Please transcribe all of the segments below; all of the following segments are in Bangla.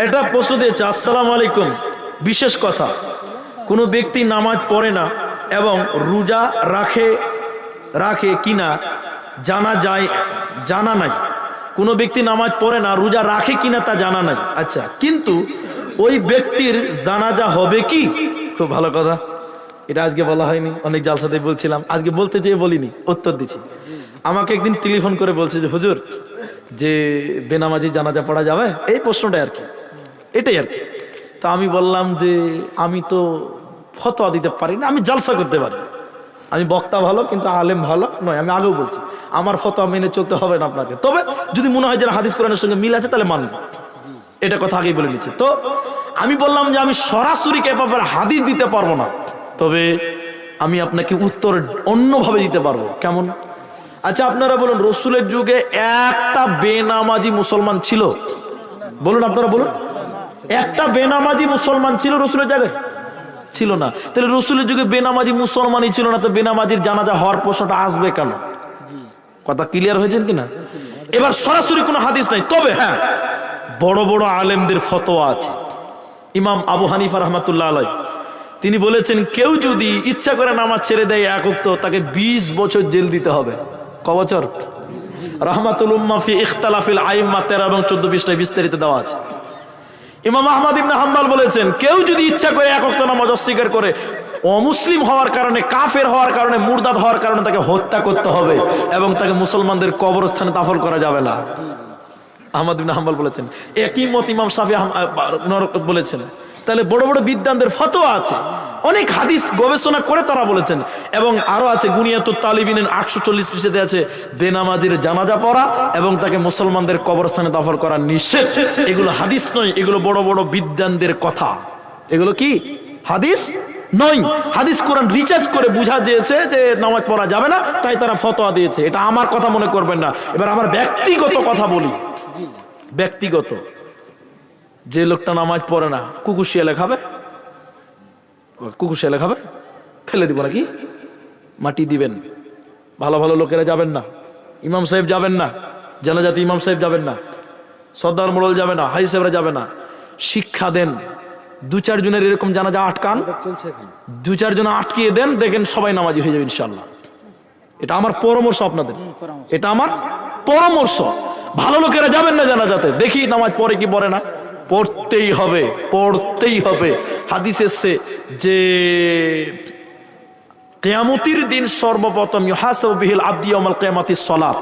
এটা প্রশ্ন দিয়েছে, আসসালামু আলাইকুম, বিশেষ কথা, কোনো ব্যক্তি নামাজ পড়ে না এবং রোজা রাখে কিনা জানা নাই। কোনো ব্যক্তি নামাজ পড়ে না, রোজা রাখে কিনা তা জানা নাই। আচ্ছা, কিন্তু ওই ব্যক্তির জানাজা হবে কি? খুব ভালো কথা, এটা আজকে বলা হয়নি, অনেক জালসাতে বলছিলাম, আজকে বলতে যেয়ে বলিনি, উত্তর দিচ্ছি। আমাকে একদিন টেলিফোন করে বলছে যে হুজুর, যে বেনামাজি জানাজা পড়া যাবে, এই প্রশ্নটাই আর কি, এটাই আর কি। তা আমি বললাম যে আমি তো ফতোয়া দিতে পারি না, আমি জালসা করতে পারি, আমি বক্তা ভালো কিন্তু আলেম ভালো নয়, আমি আগেও বলছি আমার ফতোয়া মেনে চলতে হবে না আপনাকে, তবে যদি মনে হয় যে হাদিস কোরআনের সঙ্গে মিল আছে তাহলে মানব, এটা কথা আগেই বলে নিচ্ছি। তো আমি বললাম যে আমি সরাসরি কে ব্যাপারে হাদিস দিতে পারবো না, তবে আমি আপনাকে উত্তর অন্যভাবে দিতে পারবো। কেমন? আচ্ছা আপনারা বলুন, রসুলের যুগে একটা বেনামাজি মুসলমান ছিল? বলুন, আপনারা বলুন, একটা বেনামাজি মুসলমান ছিল রসুলের জায়গায়? ছিল না। তাহলে রসুলের যুগে বেনামাজি মুসলমানই ছিল না, তো বেনামাজির জানাজা হওয়ার প্রশ্নটা আসবে কেন? কথা ক্লিয়ার হয়েছেন কিনা? এবার সরাসরি কোনো হাদিস নাই, তবে হ্যাঁ বড় বড় আলেমদের ফতোয়া আছে। ইমাম আবু হানিফা রহমাতুল্লাহ আলাইহি তিনি বলেছেন, কেউ যদি ইচ্ছা করে নামাজ ছেড়ে দেয় এক ওয়াক্ত, তাকে 20 বছর জেল দিতে হবে। ক বছর? রাহমাতুল উম্মাহ ফি ইখতিলাফিল আইম্মা 13 এবং 14 পৃষ্ঠায় বিস্তারিত দেওয়া আছে। ইমাম আহমদ ইবনে হাম্বল বলেছেন, কেউ যদি ইচ্ছা করে এক ওয়াক্ত নামাজ অস্বীকার করে, অমুসলিম হওয়ার কারণে, কাফের হওয়ার কারণে, মুরতাদ হওয়ার কারণে তাকে হত্যা করতে হবে এবং তাকে মুসলমানদের কবরস্থানে দাফন করা যাবে না। আহমদ ইবনে হাম্বল বলেছেন, একই মত ইমাম শাফি বলেছেন। তাহলে বড় বড় বিদ্বানদের ফতোয়া আছে, অনেক হাদিস গবেষণা করে তারা বলেছেন। এবং আরো আছে, গুনিয়াতুত তালিবিনের 840 পৃষ্ঠাতে আছে, বেনামাজির জানাজা পড়া এবং তাকে মুসলমানদের কবরস্থানে দাফন করা নিষেধ। এগুলো হাদিস নয়, এগুলো বড় বড় বিদ্বানদের কথা। এগুলো কি হাদিস নয়, হাদিস কোরআন রিসার্চ করে বুঝা দিয়েছে যে নামাজ পড়া যাবে না, তাই তারা ফতোয়া দিয়েছে। এটা আমার কথা মনে করবেন না। এবার আমার ব্যক্তিগত কথা বলি, ব্যক্তিগত, যে লোকটা নামাজ পড়ে না, কুকুর শিয়ালে খাবে? কুকুর শিয়ালে খাবে? ফেলে দিব নাকি? মাটি দিবেন। ভালো ভালো লোকেরা যাবেন না, ইমাম সাহেব যাবেন না, জানাজাতে ইমাম সাহেব যাবেন না, সর্দার মোড়ল যাবে না, হাই সাহেবরা যাবে না। শিক্ষা দেন, 2-4 জনের এরকম জানাজা আটকান, 2-4 জন আটকিয়ে দেন, দেখেন সবাই নামাজি হয়ে যাবে ইনশাল্লাহ। এটা আমার পরামর্শ আপনাদের, এটা আমার পরামর্শ। ভালো লোকেরা যাবেন না জানাজাতে, দেখি নামাজ পড়ে কি পড়ে না, পড়তেই হবে, পড়তেই হবে। হাদিস এসেছে যে কিয়ামতের দিন সর্বপ্রথম ইউহাসাবু বিহিল আবদি ইয়াউমাল কিয়ামাতিস সালাত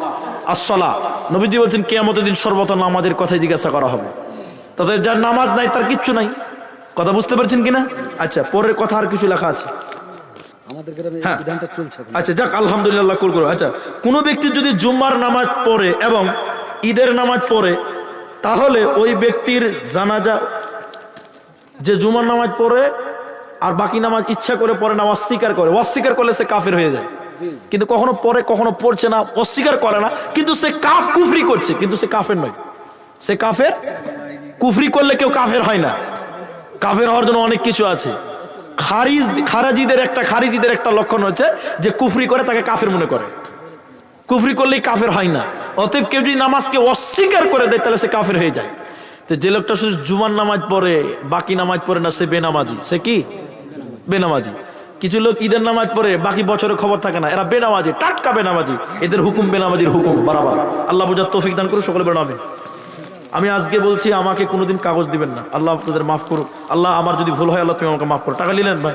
as-সালাত। নবীজি বলেন কিয়ামতের দিন সর্বপ্রথম নামাজের কথাই জিজ্ঞাসা করা হবে। তাদের যার নামাজ নাই তার কিচ্ছু নাই। কথা বুঝতে পারছেন কিনা? আচ্ছা, পরের কথা আর কিছু লেখা আছে আমাদের গ্রামে, এই বিধানটা চলছে। আচ্ছা যাক, আলহামদুলিল্লাহ, কুল করো। আচ্ছা, কোন ব্যক্তি যদি জুম্মার নামাজ পড়ে এবং ঈদের নামাজ পড়ে, তাহলে ওই ব্যক্তির জানাজা, যে জুমার নামাজ পড়ে আর বাকি নামাজ ইচ্ছা করে পড়ে না, অস্বীকার করলে সে কাফের হয়ে যায়। কিন্তু কখনো পড়ে কখনো পড়ছে না, অস্বীকার করে না, কিন্তু সে কুফরি করছে, কিন্তু সে কাফের নয়। সে কাফের, কুফরি করলে কেউ কাফের হয় না। কাফের হওয়ার জন্য অনেক কিছু আছে। খারিজিদের একটা লক্ষণ হচ্ছে যে কুফরি করে তাকে কাফের মনে করে, কুফরি করলেই কাফের হয় না। অতএব কেউ যদি নামাজকে অস্বীকার করে দেয় তাহলে সে কাফের হয়ে যায়। তো যে লোকটা শুধু জুমার নামাজ পড়ে বাকি নামাজ পড়ে না, সে বেনামাজি। সে কি? বেনামাজি। কিছু লোক ঈদের নামাজ পড়ে বাকি বছরের খবর থাকে না, এরা বেনামাজি, টাটকা বেনামাজি। এদের হুকুম বেনামাজির হুকুম বরাবর। আল্লাহ বুঝার তৌফিক দান করুন, সকলে বেনাবে। আমি আজকে বলছি, আমাকে কোনোদিন কাগজ দিবেন না, আল্লাহ আপনাদের মাফ করুক। আল্লাহ আমার যদি ভুল হয়, আল্লাহ তুমি আমাকে মাফ করো। টাকা নিলেন ভাই?